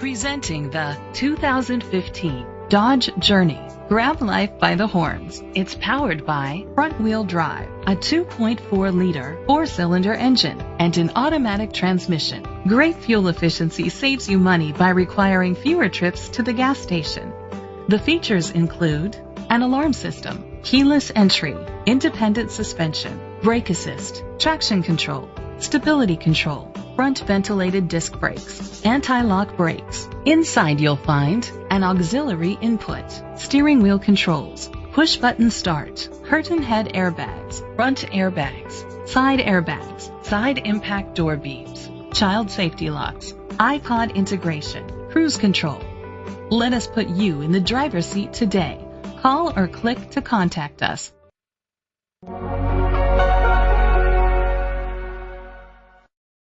Presenting the 2015 Dodge Journey. Grab life by the horns. It's powered by front-wheel drive, a 2.4-liter four-cylinder engine, and an automatic transmission. Great fuel efficiency saves you money by requiring fewer trips to the gas station. The features include an alarm system, keyless entry, independent suspension, brake assist, traction control, stability control, front ventilated disc brakes, anti-lock brakes. Inside you'll find an auxiliary input, steering wheel controls, push button start, curtain head airbags, front airbags, side impact door beams, child safety locks, iPod integration, cruise control. Let us put you in the driver's seat today. Call or click to contact us.